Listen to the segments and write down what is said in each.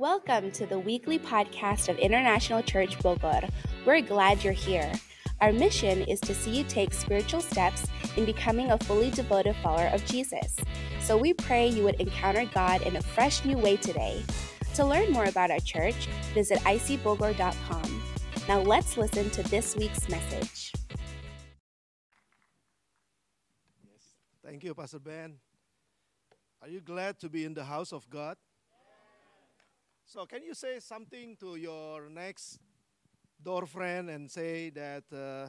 Welcome to the weekly podcast of International Church Bogor. We're glad you're here. Our mission is to see you take spiritual steps in becoming a fully devoted follower of Jesus. So we pray you would encounter God in a fresh new way today. To learn more about our church, visit icbogor.com. Now let's listen to this week's message. Yes. Thank you, Pastor Ben. Are you glad to be in the house of God? So can you say something to your next door friend and say that,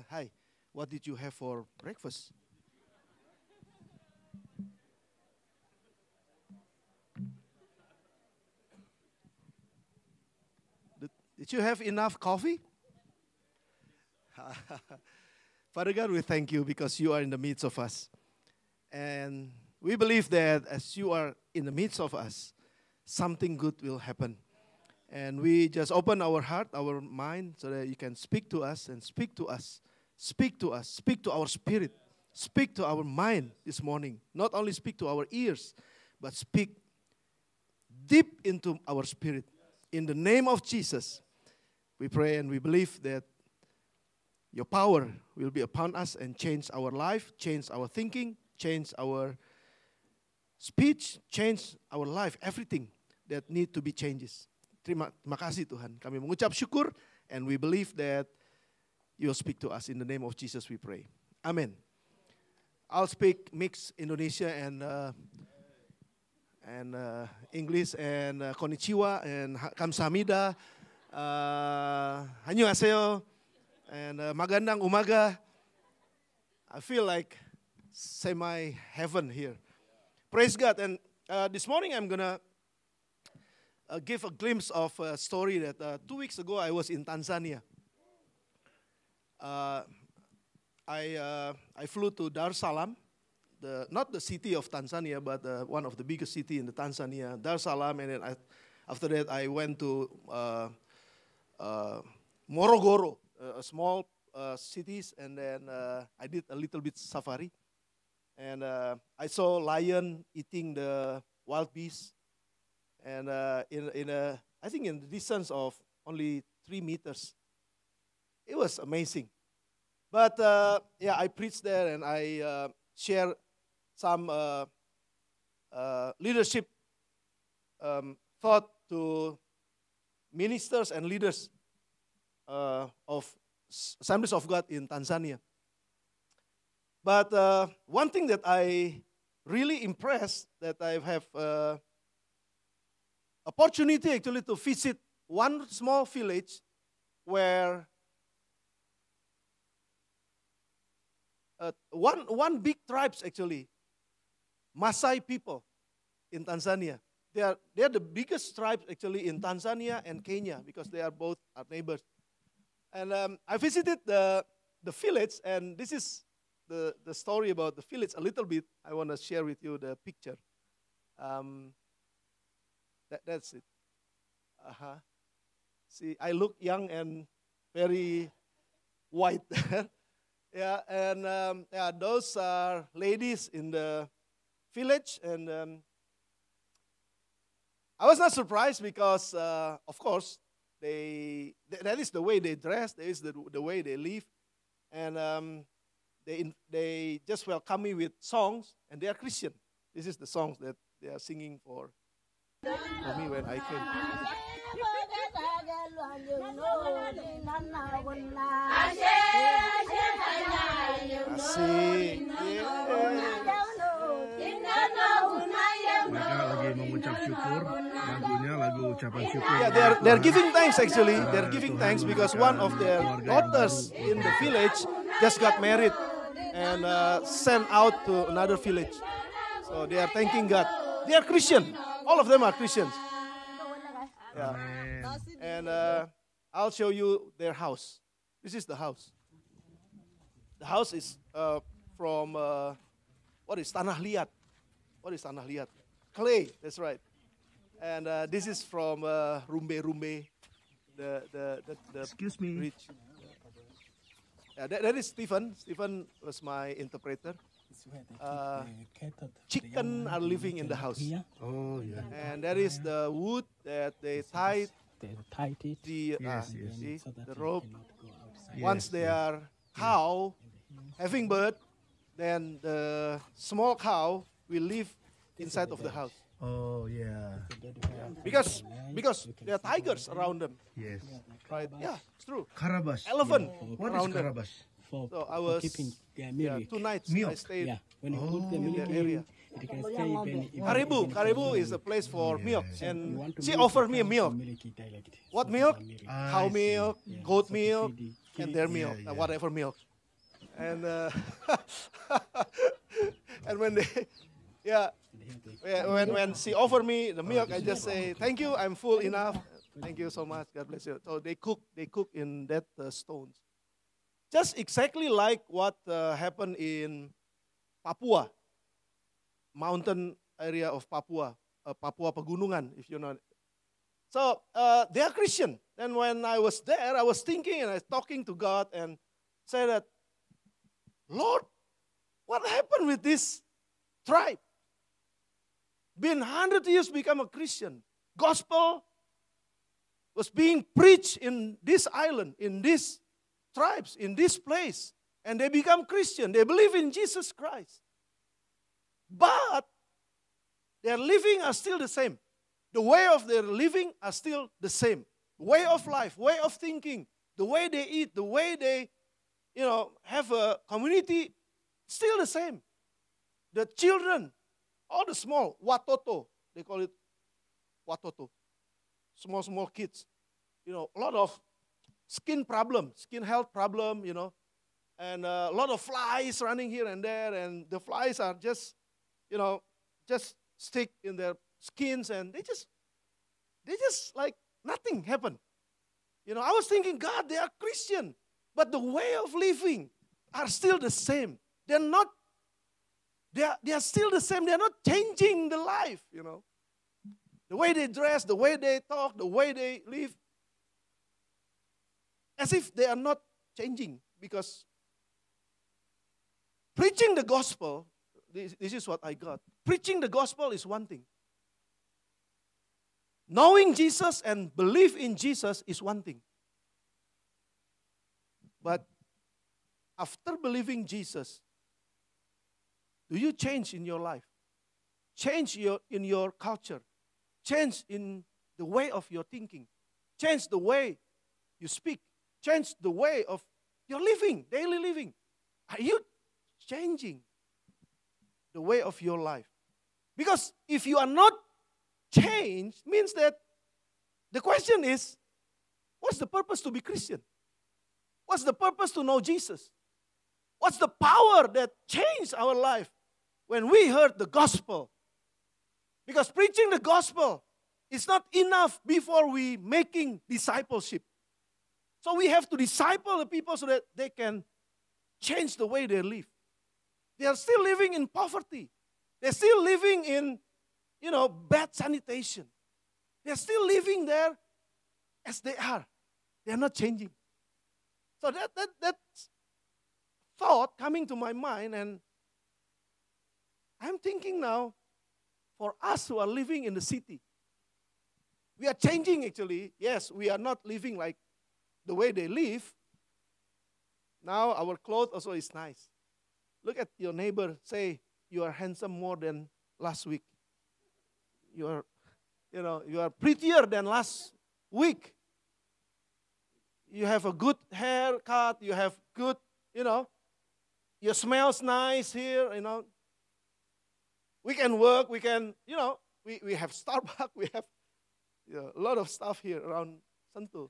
hi, what did you have for breakfast? Did you have enough coffee? Father God, we thank you because you are in the midst of us. And we believe that as you are in the midst of us, something good will happen. And we just open our heart, our mind, so that you can speak to us and speak to us. Speak to us, speak to our spirit, speak to our mind this morning. Not only speak to our ears, but speak deep into our spirit. In the name of Jesus, we pray and we believe that your power will be upon us and change our life, change our thinking, change our speech, change our life, everything that need to be changes. Terima kasih Tuhan. Kami mengucap syukur and we believe that you will speak to us. In the name of Jesus we pray. Amen. I'll speak mixed Indonesia and English and konnichiwa and kamsahamnida, annyeonghaseyo and magandang umaga. I feel like semi-heaven here. Praise God. And this morning I'm going to give a glimpse of a story that 2 weeks ago I was in Tanzania. I flew to Dar es Salaam, not the city of Tanzania, but one of the biggest city in the Tanzania, Dar es Salaam. And then after that I went to Morogoro, a small cities, and then I did a little bit safari. And I saw lion eating the wild beast. And I think in the distance of only 3 meters. It was amazing. But I preached there and I shared some leadership thought to ministers and leaders of Assemblies of God in Tanzania. But one thing that I really impressed, that I have opportunity actually to visit one small village where one big tribes actually, Maasai people in Tanzania. They are the biggest tribes actually in Tanzania and Kenya because they are both our neighbors. And I visited the village, and this is the story about the village a little bit. I want to share with you the picture. That's it. See, I look young and very white. Yeah, and those are ladies in the village, and I was not surprised because, of course, that is the way they dress, that is the way they live, and they just welcome me with songs, and they are Christian. This is the songs that they are singing for me when I came. Asik. Mereka lagi mengucap syukur, lagunya lagu ucapan syukur. Yeah, they're giving thanks actually. They're giving thanks because one of their daughters in the village just got married and sent out to another village. So they are thanking God. They are Christian. All of them are Christians. Yeah. And I'll show you their house. This is the house. The house is from, what is Tanah Liat? What is Tanah Liat? Clay, that's right. And this is from Rumbe, the Excuse me. bridge. Yeah, that is Stephen. Stephen was my interpreter. chicken are living in the house. Oh yeah. And there is the wood that they tie it. the, Yes, see, so that the they rope. cannot go outside. Once they are cow having birth, then the small cow will live inside of the house. Oh yeah. Because there are tigers around them, Yes. right? Yeah, it's true. Karabas. Elephant What is around them. karabas? For, So I for was keeping their yeah, milk. 2 nights I Milk. stayed. Yeah, when you put the milk that in, area. it can stay even Karibu is a place for milk, you and want to she milk offered the me a cow, milk. milk it direct. What So milk? the milk. Cow I see. milk, Yeah, goat so to milk, feed and it. their Yeah, milk, yeah. whatever milk. And and when they, yeah, when she offered me the milk, I just say thank you, I'm full enough. Thank you so much, God bless you. So they cook in that stones, just exactly like what happened in Papua, mountain area of Papua, Papua Pegunungan, if you know. So they are Christian. Then when I was there, I was thinking and I was talking to God and said that, Lord, what happened with this tribe? Been 100 years become a Christian. Gospel was being preached in this island, in these tribes, in this place. And they become Christian. They believe in Jesus Christ. But their living are still the same. The way of their living are still the same. Way of life, way of thinking, the way they eat, the way they, have a community, still the same. The children, all the small, watoto, they call it watoto. Small kids. A lot of skin problem, skin health problem, and a lot of flies running here and there, and the flies are just stick in their skins, and they just like nothing happened. I was thinking, God, they are Christian, but the way of living are still the same. They are still the same. They are not changing the life, The way they dress, the way they talk, the way they live. As if they are not changing, because preaching the gospel, this is what I got. Preaching the gospel is one thing. Knowing Jesus and believe in Jesus is one thing. But after believing Jesus, do you change in your life? Change in your culture. Change in the way of your thinking. Change the way you speak. Change the way of your living, daily living. Are you changing the way of your life? Because if you are not changed, means that the question is, what's the purpose to be Christian? What's the purpose to know Jesus? What's the power that changed our life when we heard the gospel? Because preaching the gospel is not enough before we making discipleship. So we have to disciple the people so that they can change the way they live. They are still living in poverty. They're still living in, bad sanitation. They're still living there as they are. They're not changing. So that thought coming to my mind, and I'm thinking now, for us who are living in the city, we are changing actually. Yes, we are not living like the way they live. Now our clothes also is nice. Look at your neighbor, say, you are handsome more than last week. You are prettier than last week. You have a good haircut, you have good, you smells nice here, We can work, we can, we have Starbucks, we have a lot of stuff here around Sentul.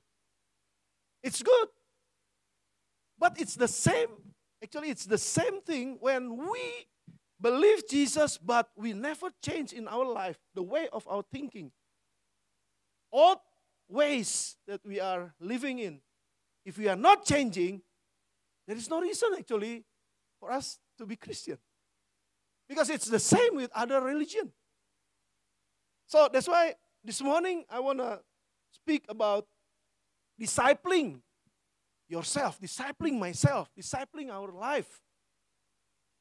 It's good. But it's the same, actually it's the same thing when we believe Jesus, but we never change in our life, the way of our thinking. All ways that we are living in, if we are not changing, there is no reason actually for us to be Christian. Because it's the same with other religion. So that's why this morning I want to speak about discipling yourself, discipling myself, discipling our life.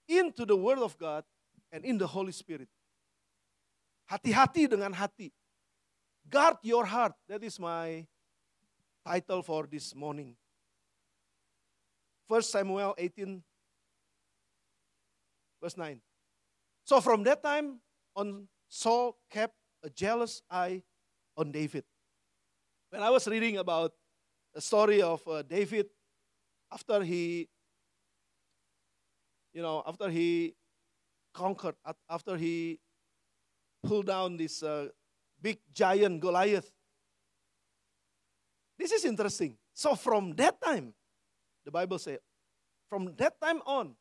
into the Word of God and in the Holy Spirit. Hati-hati dengan hati. Guard your heart. That is my title for this morning. 1 Samuel 18, verse 9. So from that time on, Saul kept a jealous eye on David. When I was reading about the story of David, after he conquered, after he pulled down this big giant Goliath. This is interesting. So from that time, the Bible says, from that time on,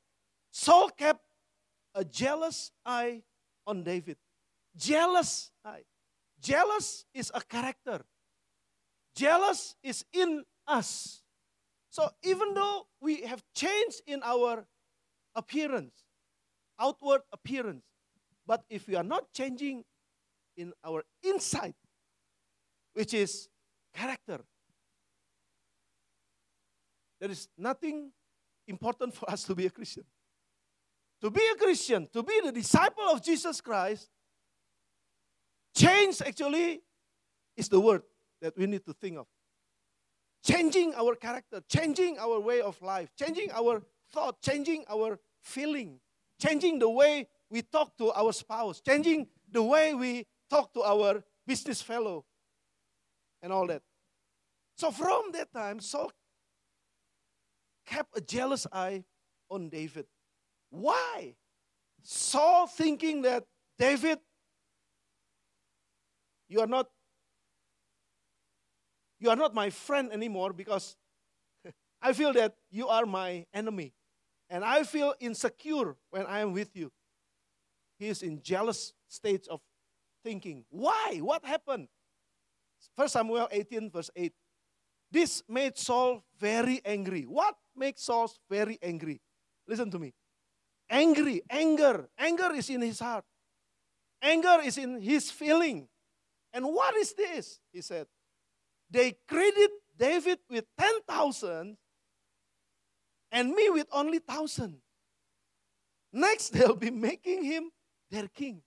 Saul kept a jealous eye on David. Jealous eye. Jealous is a character. Jealous is in us. So even though we have changed in our appearance, outward appearance, but if we are not changing in our inside, which is character, there is nothing important for us to be a Christian. To be a Christian, to be the disciple of Jesus Christ, change actually is the word that we need to think of. Changing our character, changing our way of life, changing our thought, changing our feeling, changing the way we talk to our spouse, changing the way we talk to our business fellow, and all that. So from that time, Saul kept a jealous eye on David. Why? Saul thinking that, David, you are not my friend anymore because I feel that you are my enemy. And I feel insecure when I am with you. He is in jealous state of thinking. Why? What happened? 1 Samuel 18 verse 8. This made Saul very angry. What makes Saul very angry? Listen to me. Angry, anger. Anger is in his heart. Anger is in his feeling. And what is this? He said, they credit David with 10,000 and me with only 1,000. Next, they'll be making him their king.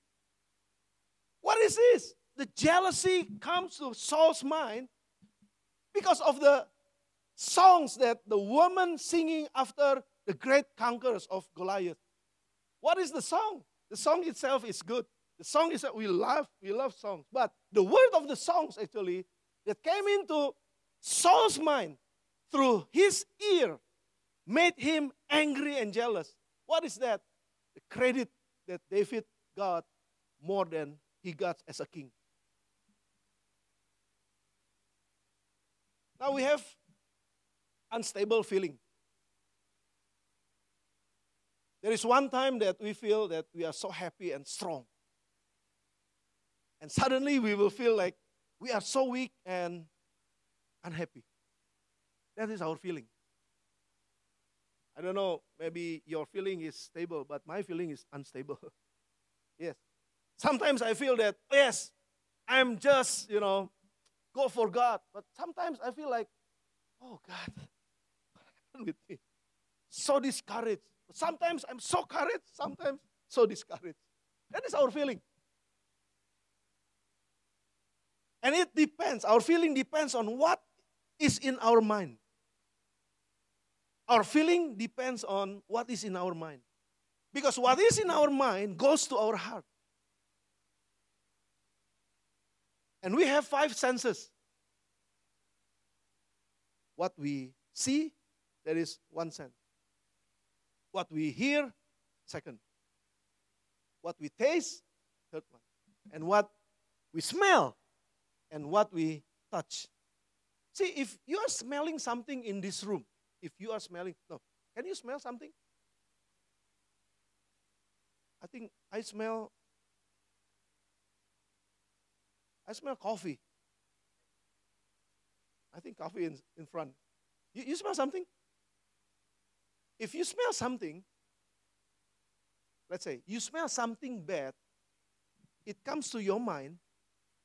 What is this? The jealousy comes to Saul's mind because of the songs that the woman singing after the great conquerors of Goliath. What is the song? The song itself is good. The song is that we love songs. But the word of the songs actually that came into Saul's mind through his ear made him angry and jealous. What is that? The credit that David got more than he got as a king. Now we have unstable feeling. There is one time that we feel that we are so happy and strong. And suddenly we will feel like we are so weak and unhappy. That is our feeling. I don't know, maybe your feeling is stable, but my feeling is unstable. Yes. Sometimes I feel that, yes, I'm just, go for God. But sometimes I feel like, oh God, what happened with me? So discouraged. Sometimes I'm so couraged, sometimes so discouraged. That is our feeling. And it depends, our feeling depends on what is in our mind. Our feeling depends on what is in our mind. Because what is in our mind goes to our heart. And we have 5 senses. What we see, that is 1 sense. What we hear, 2nd. What we taste, 3rd one. And what we smell, and what we touch. See, if you are smelling something in this room, can you smell something? I think I smell coffee. I think coffee in front. You smell something? If you smell something, let's say you smell something bad, it comes to your mind,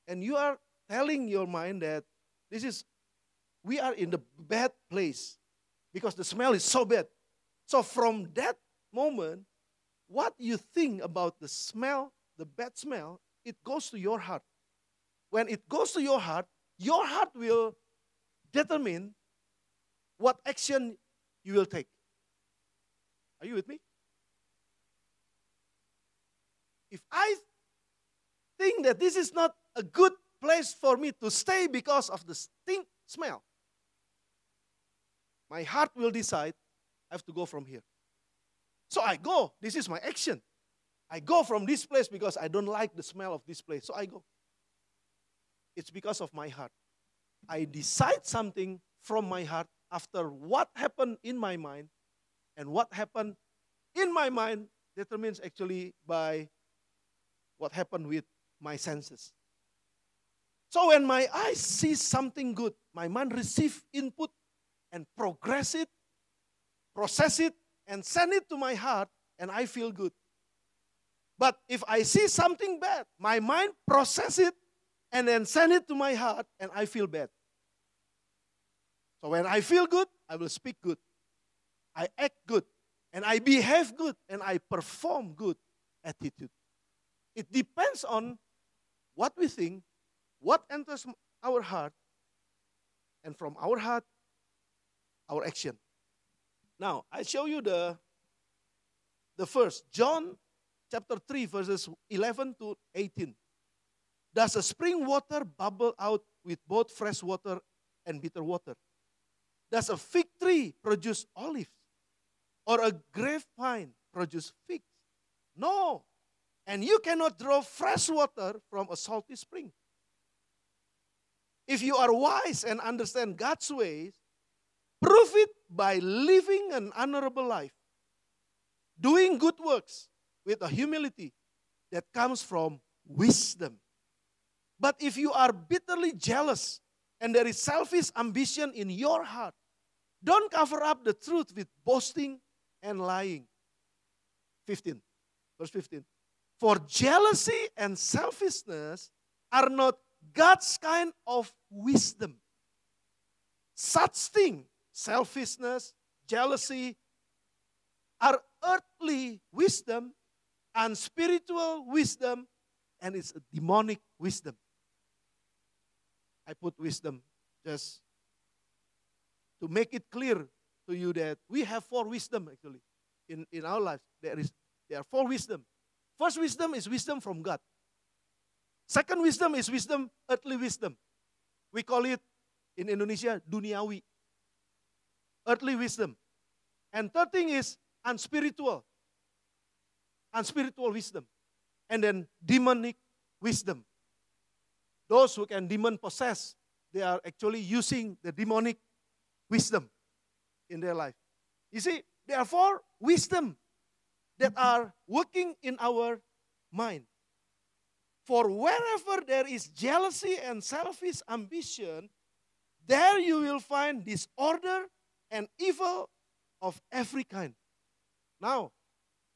and you are telling your mind that we are in the bad place because the smell is so bad. So from that moment, what you think about the smell, the bad smell, it goes to your heart. When it goes to your heart will determine what action you will take. Are you with me? If I think that this is not a good place for me to stay because of the stink smell, my heart will decide I have to go from here. So I go. This is my action. I go from this place because I don't like the smell of this place. So I go. It's because of my heart. I decide something from my heart after what happened in my mind. And what happened in my mind determines actually by what happened with my senses. So when my eyes see something good, my mind receives input and process it, and send it to my heart, and I feel good. But if I see something bad, my mind process it, and then send it to my heart, and I feel bad. So when I feel good, I will speak good. I act good, and I behave good, and I perform good attitude. It depends on what we think, what enters our heart, and from our heart, our action. Now, I show you the first, John chapter 3, verses 11 to 18. Does a spring water bubble out with both fresh water and bitter water? Does a fig tree produce olives? Or a grapevine produce figs? No. And you cannot draw fresh water from a salty spring. If you are wise and understand God's ways, prove it by living an honorable life, doing good works with a humility that comes from wisdom. But if you are bitterly jealous and there is selfish ambition in your heart, don't cover up the truth with boasting and lying. 15, verse 15. For jealousy and selfishness are not God's kind of wisdom. Such things, selfishness, jealousy, are earthly wisdom and spiritual wisdom, and it's a demonic wisdom. I put wisdom just to make it clear to you that we have 4 wisdom actually in our lives. There are 4 wisdom. First wisdom is wisdom from God. Second wisdom is wisdom, earthly wisdom. We call it in Indonesia duniawi. Earthly wisdom. And third thing is unspiritual wisdom. And then demonic wisdom. Those who can demon possess, they are actually using the demonic wisdom in their life. You see, there are 4 wisdom that are working in our mind. For wherever there is jealousy and selfish ambition, there you will find disorder and evil of every kind. Now,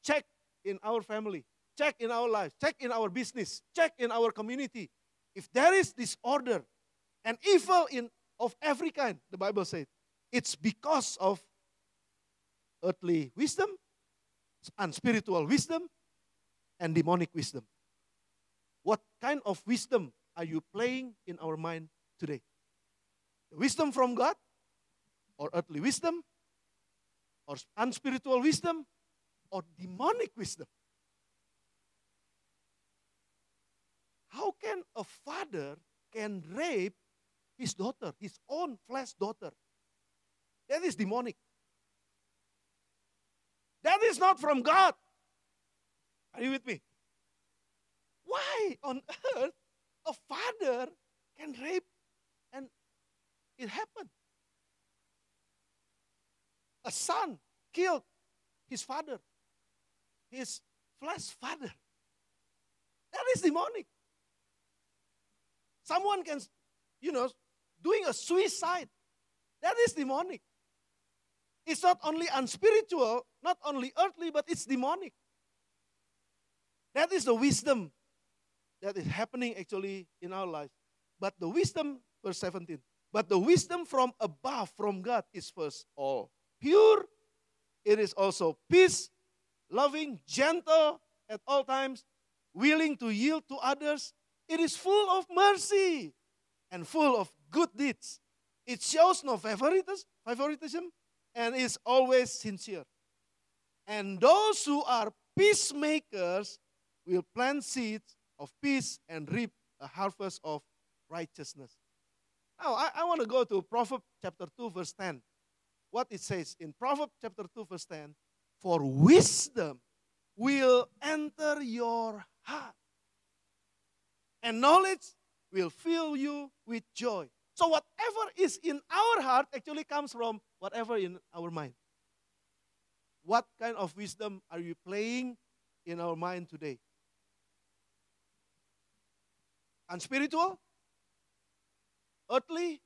check in our family, check in our life, check in our business, check in our community. If there is disorder and evil of every kind, the Bible says, it's because of earthly wisdom, unspiritual wisdom, and demonic wisdom. What kind of wisdom are you playing in our mind today? The wisdom from God, or earthly wisdom, or unspiritual wisdom, or demonic wisdom? How can a father can rape his daughter, his own flesh daughter? That is demonic. That is not from God. Are you with me? Why on earth a father can rape and it happened? A son killed his father, his flesh father. That is demonic. Someone can, doing a suicide. That is demonic. It's not only unspiritual, not only earthly, but it's demonic. That is the wisdom that is happening actually in our life. But the wisdom, verse 17, but the wisdom from above, from God, is first all pure. It is also peace, loving, gentle at all times, willing to yield to others. It is full of mercy and full of good deeds. It shows no favoritism and is always sincere. And those who are peacemakers will plant seeds of peace and reap a harvest of righteousness. Now, I want to go to Proverbs chapter 2, verse 10. What it says in Proverbs chapter 2, verse 10, for wisdom will enter your heart, and knowledge will fill you with joy. So whatever is in our heart actually comes from whatever in our mind. What kind of wisdom are we playing in our mind today? Unspiritual, earthly,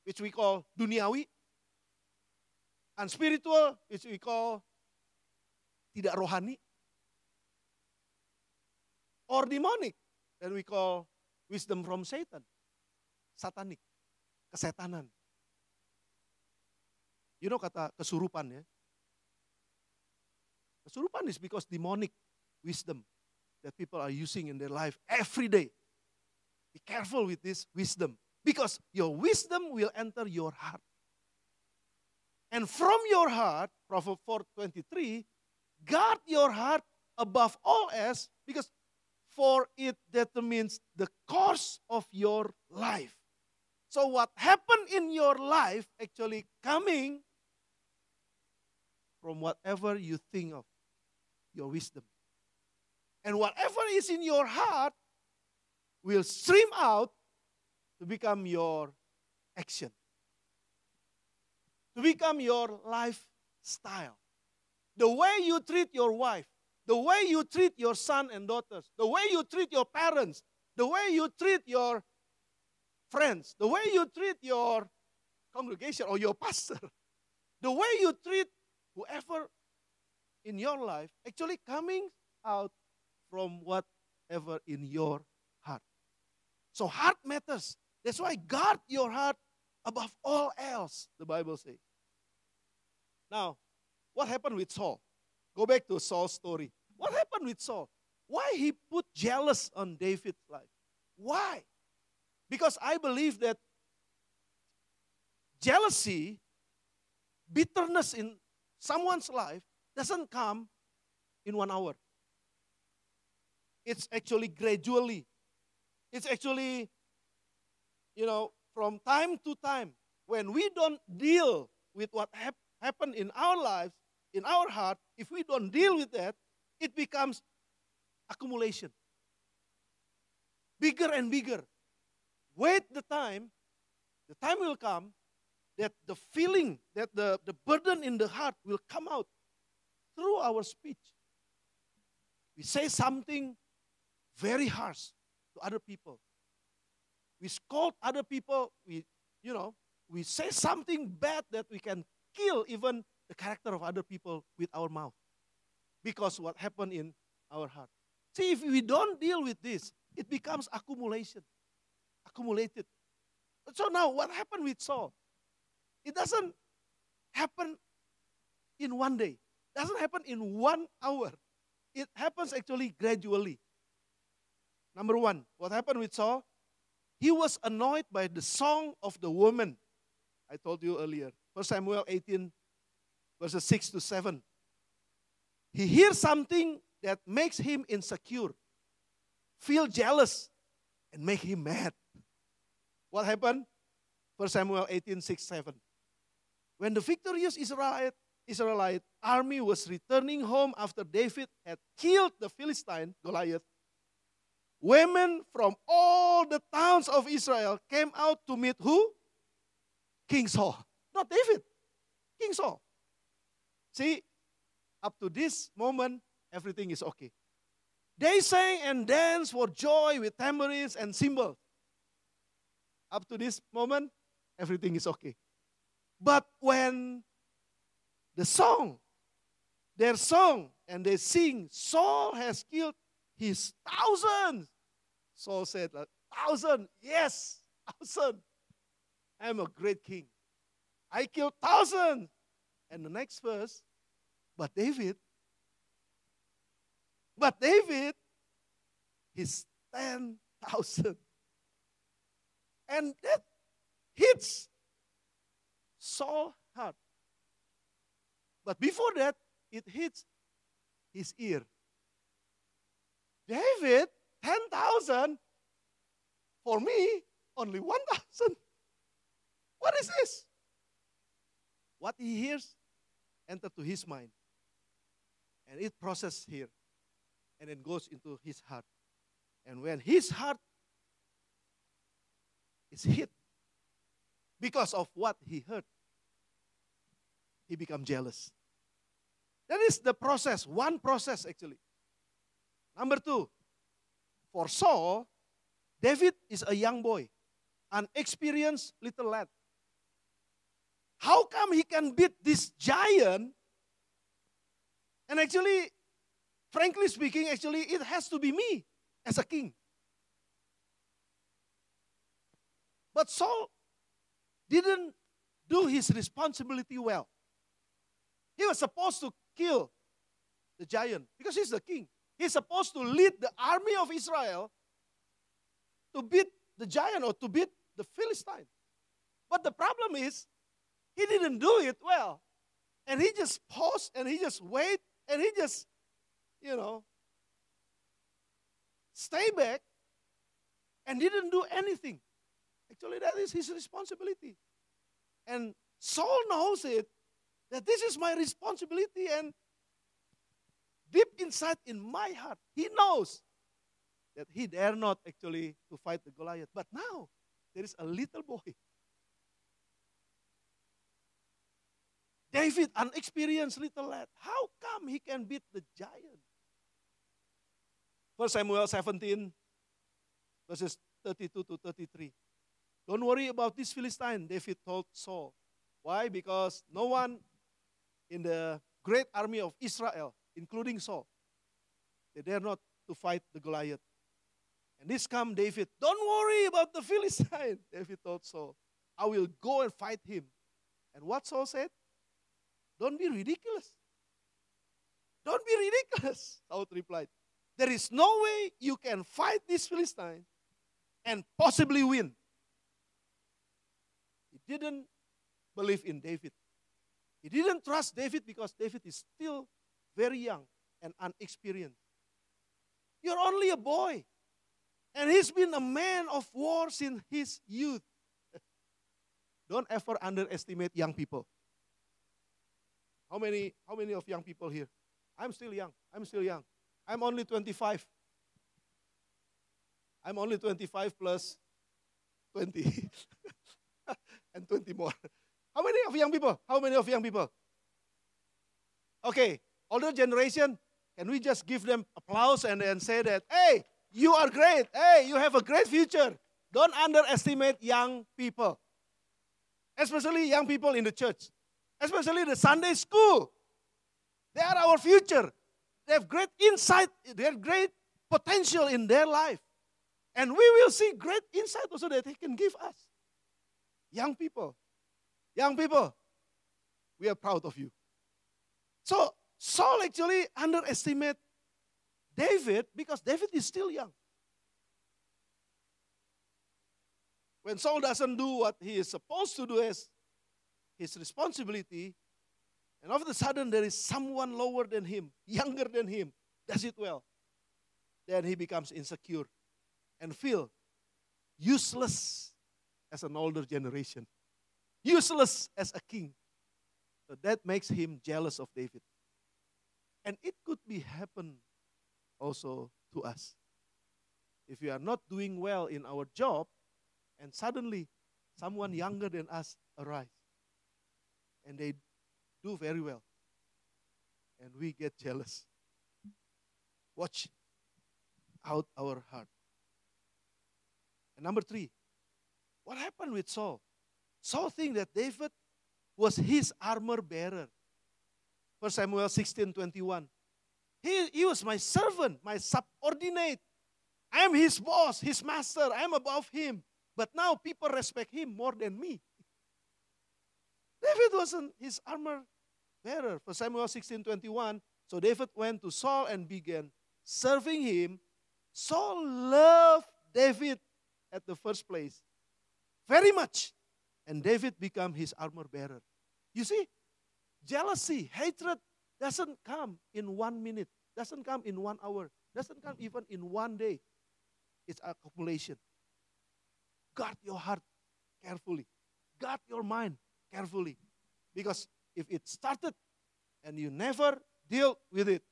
which we call duniawi, unspiritual, which we call tidak rohani, or demonic, that we call wisdom from Satan, satanic, kesetanan. You know kata kesurupan ya? Kesurupan is because demonic wisdom that people are using in their life every day. Be careful with this wisdom, because your wisdom will enter your heart. And from your heart, Proverbs 4:23, guard your heart above all else, because for it determines the course of your life. So what happened in your life actually coming from whatever you think of, your wisdom. And whatever is in your heart will stream out to become your action, to become your lifestyle. The way you treat your wife, the way you treat your son and daughters, the way you treat your parents, the way you treat your friends, the way you treat your congregation or your pastor, the way you treat whoever in your life actually coming out from whatever in your heart. So heart matters. That's why guard your heart above all else, the Bible says. Now, what happened with Saul? Go back to Saul's story. What happened with Saul? Why he put jealous on David's life? Why? Because I believe that jealousy, bitterness in someone's life doesn't come in 1 hour. It's actually gradually. It's actually, from time to time. When we don't deal with what happened in our lives, in our heart, if we don't deal with that, it becomes accumulation. Bigger and bigger. Wait the time will come that the feeling, that the burden in the heart will come out through our speech. We say something very harsh to other people. We scold other people. We say something bad that we can kill even the character of other people with our mouth. Because what happened in our heart. See, if we don't deal with this, it becomes accumulated. So now, what happened with Saul? It doesn't happen in one day. It doesn't happen in 1 hour. It happens actually gradually. Number one, what happened with Saul? He was annoyed by the song of the woman. I told you earlier. 1 Samuel 18, verses 6 to 7. He hears something that makes him insecure, feel jealous, and make him mad. What happened? 1 Samuel 18, 6, 7. When the victorious Israelite army was returning home after David had killed the Philistine, Goliath, women from all the towns of Israel came out to meet who? King Saul. Not David. King Saul. See, up to this moment, everything is okay. They sang and danced for joy with tambourines and cymbals. Up to this moment, everything is okay. But when their song, and they sing, Saul has killed his thousands. Saul said, 1,000, yes, 1,000. I'm a great king. I killed thousands. And the next verse, but David But David, he's 10,000. And that hits Saul's heart. But before that, it hits his ear. David, 10,000. For me, only 1,000. What is this? What he hears enter to his mind. And it processes here. And then goes into his heart. And when his heart is hit because of what he heard, he becomes jealous. That is the process, one process actually. Number two, for Saul, David is a young boy, an experienced little lad. How come he can beat this giant? And actually, frankly speaking, actually it has to be me as a king. But Saul didn't do his responsibility well. He was supposed to kill the giant because he's the king. He's supposed to lead the army of Israel to beat the giant or to beat the Philistine. But the problem is, he didn't do it well. And he just paused and he just wait and he just, stay back and didn't do anything. Actually, that is his responsibility. And Saul knows it, that this is my responsibility, and deep inside in my heart, he knows that he dare not actually to fight the Goliath. But now, there is a little boy. David, an experienced little lad. How come he can beat the giant? 1 Samuel 17, verses 32 to 33. Don't worry about this Philistine, David told Saul. Why? Because no one in the great army of Israel, including Saul, they dare not to fight the Goliath. And this come David, don't worry about the Philistine, David told Saul. I will go and fight him. And what Saul said? Don't be ridiculous. Don't be ridiculous, Saul replied. There is no way you can fight this Philistine and possibly win. He didn't believe in David. He didn't trust David because David is still very young and unexperienced. You're only a boy. And he's been a man of war since his youth. Don't ever underestimate young people. How many of young people here? I'm still young. I'm only 25. I'm only 25 plus 20. And 20 more. How many of young people? Okay, older generation, can we just give them applause and then say that, hey, you are great. Hey, you have a great future. Don't underestimate young people. Especially young people in the church. Especially the Sunday school. They are our future. They have great insight. They have great potential in their life. And we will see great insight also that they can give us. Young people, we are proud of you. So Saul actually underestimated David because David is still young. When Saul doesn't do what he is supposed to do as his responsibility, and all of a sudden there is someone lower than him, younger than him, does it well, then he becomes insecure and feel useless as an older generation, useless as a king. So that makes him jealous of David. And it could be happen also to us. If we are not doing well in our job, and suddenly someone younger than us arrives, and they do very well, and we get jealous. Watch out our heart. And number 3, what happened with Saul? Saul thinks that David was his armor bearer. 1 Samuel 16:21. He was my servant, my subordinate. I am his boss, his master. I am above him. But now people respect him more than me. David wasn't his armor bearer. 1 Samuel 16:21. So David went to Saul and began serving him, Saul loved David at the first place very much. And David became his armor bearer. You see, jealousy, hatred doesn't come in 1 minute, doesn't come in 1 hour, doesn't come even in 1 day. It's accumulation. Guard your heart carefully. Guard your mind carefully. Because if it started and you never deal with it,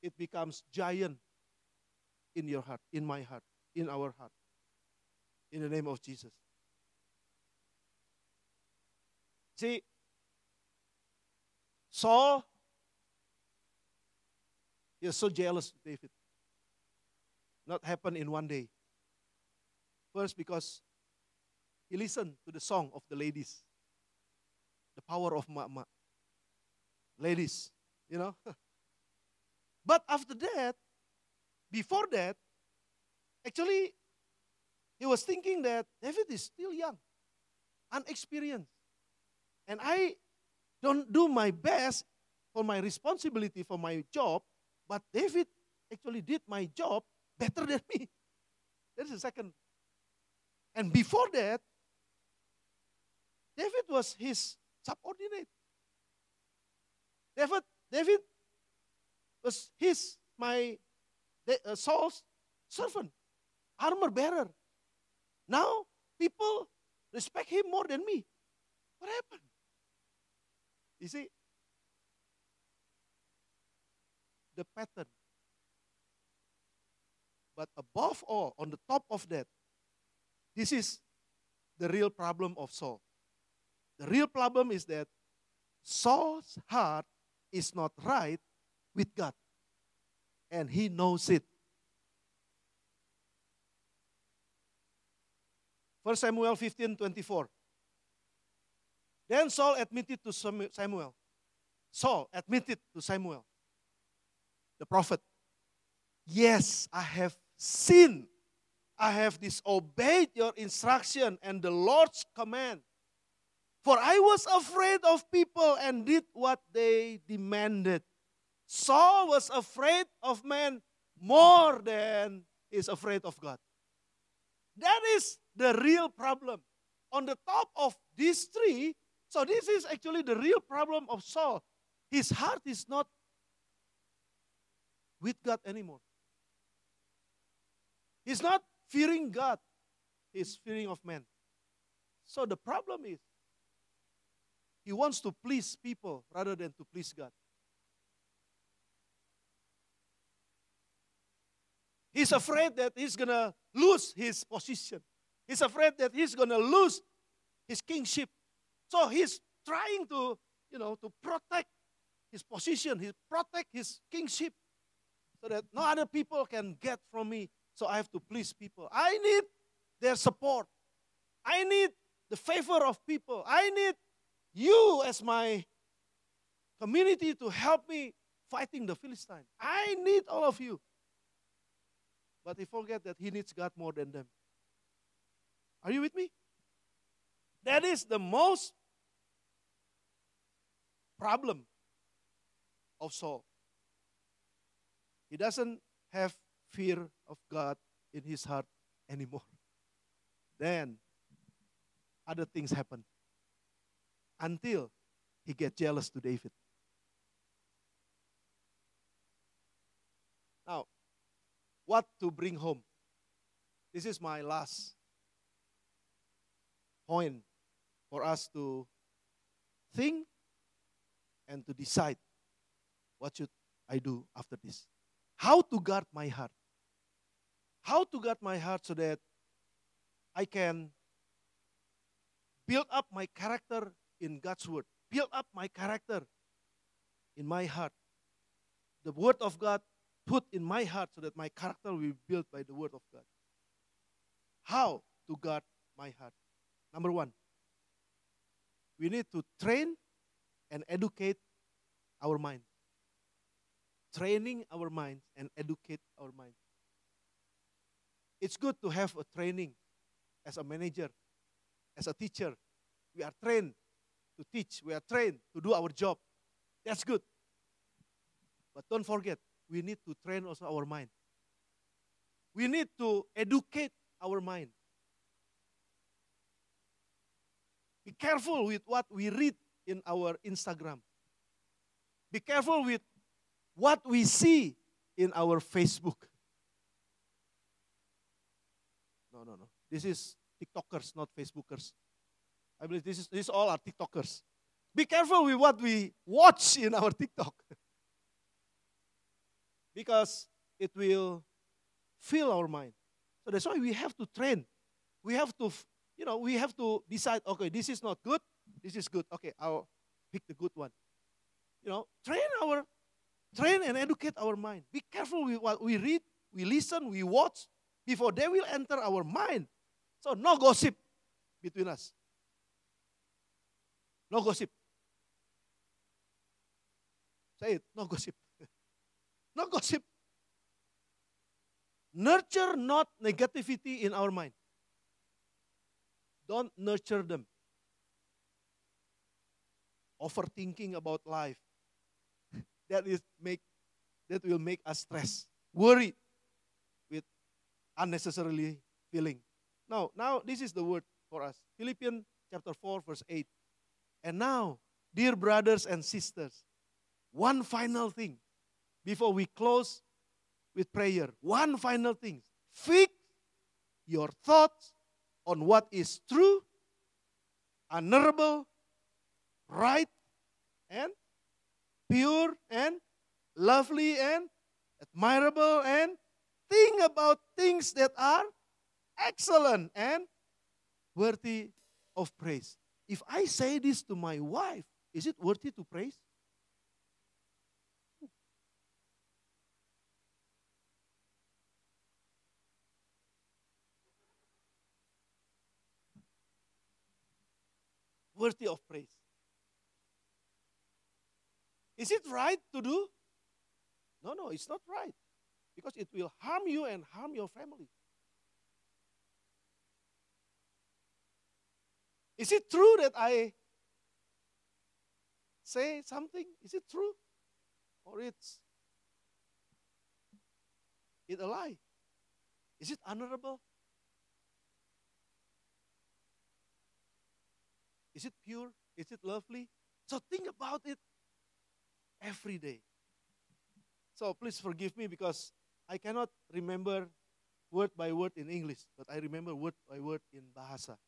it becomes giant in your heart, in my heart, in our heart. In the name of Jesus. See, Saul, he was so jealous of David. Not happen in 1 day. First, because he listened to the song of the ladies. The power of Mama. Ladies, you know. But after that, before that, actually, he was thinking that David is still young, unexperienced. And I don't do my best for my responsibility for my job, but David actually did my job better than me. That's the second. And before that, David was his subordinate. David was Saul's servant, armor bearer. Now people respect him more than me. What happened? You see, the pattern. But above all, on the top of that, this is the real problem of Saul. The real problem is that Saul's heart is not right with God. And he knows it. 1 Samuel 15:24. Then Saul admitted to Samuel. Saul admitted to Samuel, the prophet, yes, I have sinned. I have disobeyed your instruction and the Lord's command. For I was afraid of people and did what they demanded. Saul was afraid of man more than he is afraid of God. That is the real problem. On the top of these three, so this is actually the real problem of Saul. His heart is not with God anymore. He's not fearing God. He's fearing of man. So the problem is, he wants to please people rather than to please God. He's afraid that he's going to lose his position. He's afraid that he's going to lose his kingship. So he's trying to, to protect his position, he protect his kingship so that no other people can get from me. So I have to please people. I need their support. I need the favor of people. I need you as my community to help me fighting the Philistine. I need all of you. But he forget that he needs God more than them. Are you with me? That is the most problem of Saul. He doesn't have fear of God in his heart anymore. Then other things happen until he gets jealous to David. Now, what to bring home? This is my last point for us to think and to decide what should I do after this. How to guard my heart. How to guard my heart so that I can build up my character in God's word. Build up my character in my heart. The word of God put in my heart so that my character will be built by the word of God. How to guard my heart? Number one, we need to train and educate our mind. Training our minds and educate our mind. It's good to have a training as a manager, as a teacher. We are trained to teach. We are trained to do our job. That's good. But don't forget, we need to train also our mind. We need to educate our mind. Be careful with what we read in our Instagram. Be careful with what we see in our Facebook. No. This is TikTokers, not Facebookers. I believe this all are TikTokers. Be careful with what we watch in our TikTok. Because it will fill our mind. So that's why we have to train. We have to, we have to decide, okay, this is not good, this is good. Okay, I'll pick the good one. Train and educate our mind. Be careful with what we read, we listen, we watch, before they will enter our mind. So no gossip between us. No gossip. Say it, no gossip. No gossip. Nurture not negativity in our mind. Don't nurture them. Overthinking about life. That will make us stress, worry, with unnecessarily feeling. Now this is the word for us. Philippians chapter 4, verse 8. And now, dear brothers and sisters, one final thing before we close with prayer. One final thing. Fix your thoughts on what is true, honorable, right, and pure, and lovely, and admirable, and think about things that are excellent and worthy of praise. If I say this to my wife, is it worthy to praise? Worthy of praise. Is it right to do? No, it's not right. Because it will harm you and harm your family. Is it true that I say something? Is it true? Or it's a lie? Is it honorable? Is it pure? Is it lovely? So think about it every day. So please forgive me because I cannot remember word by word in English, but I remember word by word in bahasa.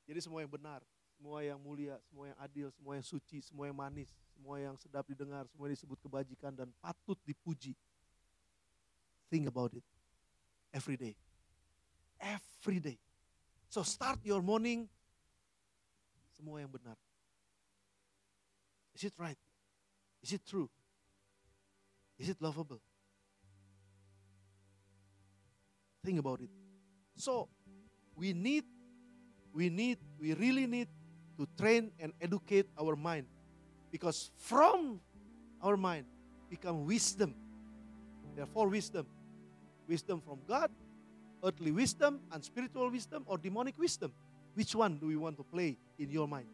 Jadi semua yang benar, semua yang mulia, semua yang adil, semua yang suci, semua yang manis, semua yang sedap didengar, semua yang disebut kebajikan dan patut dipuji. Think about it every day. Every day. So start your morning, semua yang benar. Is it right? Is it true? Is it lovable? Think about it. So, we really need to train and educate our mind. Because from our mind become wisdom. There are 4 wisdom. Wisdom from God, earthly wisdom, and spiritual wisdom, or demonic wisdom. Which one do we want to play in your mind?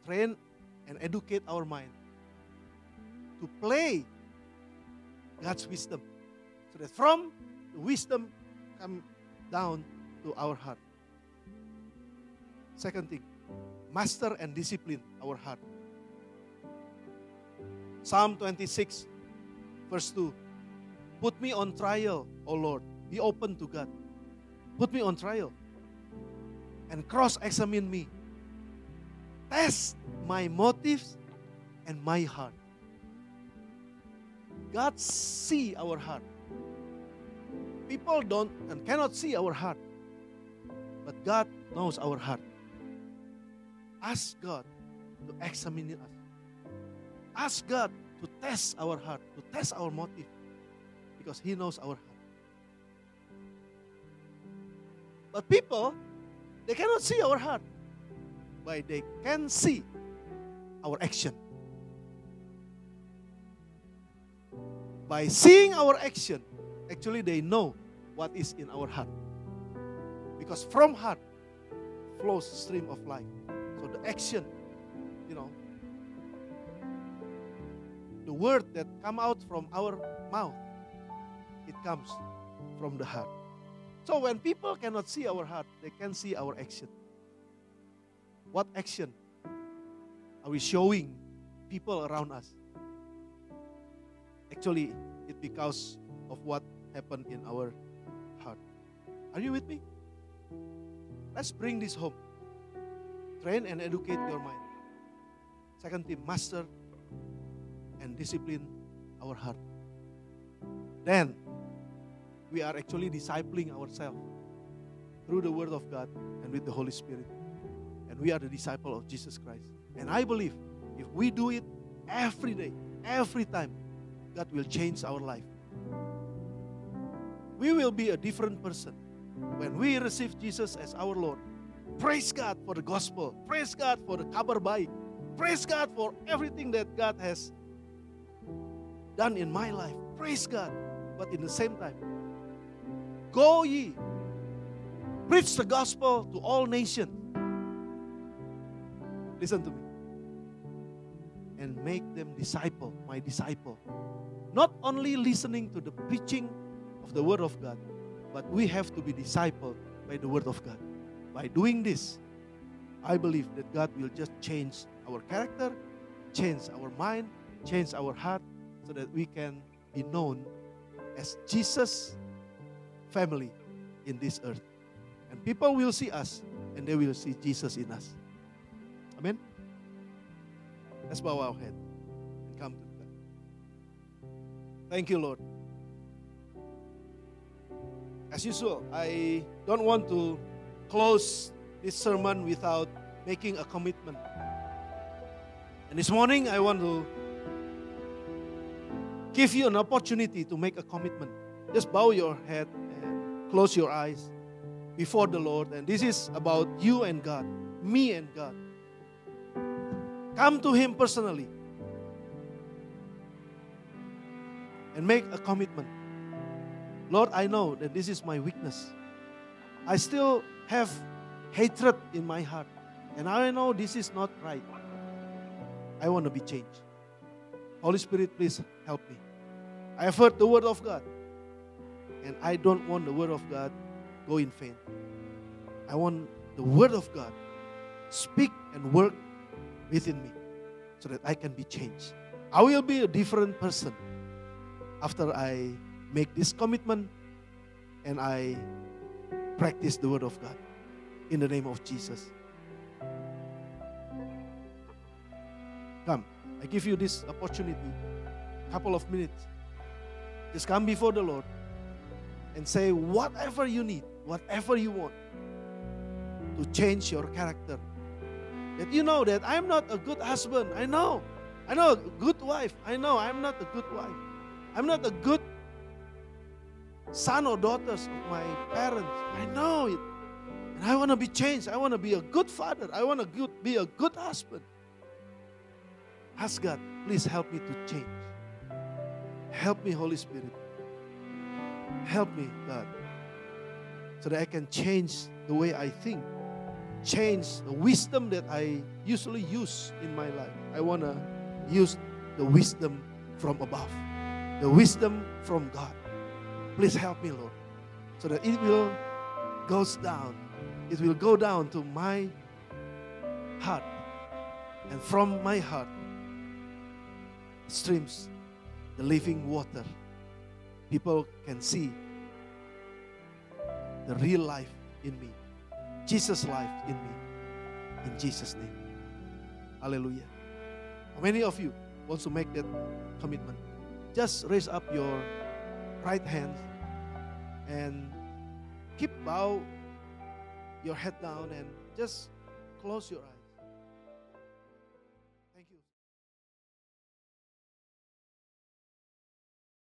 Train and educate our mind to play God's wisdom. So that from the wisdom come down to our heart. Second thing, master and discipline our heart. Psalm 26 verse 2. Put me on trial, O Lord. Be open to God. Put me on trial. And cross-examine me. Test my motives and my heart. God see our heart. People don't and cannot see our heart. But God knows our heart. Ask God to examine us. Ask God to test our heart, to test our motive. Because He knows our heart. But people, they cannot see our heart. But they can see our action. By seeing our action, actually they know what is in our heart. Because from heart flows stream of life. So the action, the word that come out from our mouth, it comes from the heart. So when people cannot see our heart, they can see our action. What action are we showing people around us? Actually, it's because of what happened in our heart. Are you with me? Let's bring this home. Train and educate your mind. Second thing, master and discipline our heart. Then, we are actually discipling ourselves through the Word of God and with the Holy Spirit. And we are the disciple of Jesus Christ. And I believe if we do it every day, every time, God will change our life. We will be a different person when we receive Jesus as our Lord. Praise God for the gospel. Praise God for the kabar baik. Praise God for everything that God has done in my life. Praise God. But in the same time, go ye, preach the gospel to all nations. Listen to me. And make them disciple, my disciple. Not only listening to the preaching of the Word of God, but we have to be discipled by the Word of God. By doing this, I believe that God will just change our character, change our mind, change our heart, so that we can be known as Jesus' family in this earth. And people will see us, and they will see Jesus in us. Amen? Let's bow our head and come to God. Thank you, Lord. As usual, I don't want to close this sermon without making a commitment. And this morning, I want to give you an opportunity to make a commitment. Just bow your head and close your eyes before the Lord. And this is about you and God, me and God. Come to Him personally and make a commitment. Lord, I know that this is my weakness. I still have hatred in my heart. And I know this is not right. I want to be changed. Holy Spirit, please help me. I have heard the Word of God. And I don't want the Word of God go in vain. I want the Word of God speak and work within me so that I can be changed. I will be a different person after I make this commitment and I practice the Word of God in the name of Jesus. Come, I give you this opportunity, couple of minutes. Just come before the Lord and say whatever you need, whatever you want to change your character. That you know that I'm not a good husband. I know a good wife. I know I'm not a good wife. I'm not a good son or daughters of my parents. I know it. And I want to be changed. I want to be a good father. I want to be a good husband. Ask God, please help me to change. Help me, Holy Spirit. Help me, God, so that I can change the way I think. Change the wisdom that I usually use in my life. I want to use the wisdom from above, the wisdom from God. Please help me, Lord, so that it will goes down. It will go down to my heart, and from my heart streams the living water. People can see the real life in me, Jesus' life in me, in Jesus' name. Hallelujah. How many of you want to make that commitment? Just raise up your right hand and keep bow your head down and just close your eyes.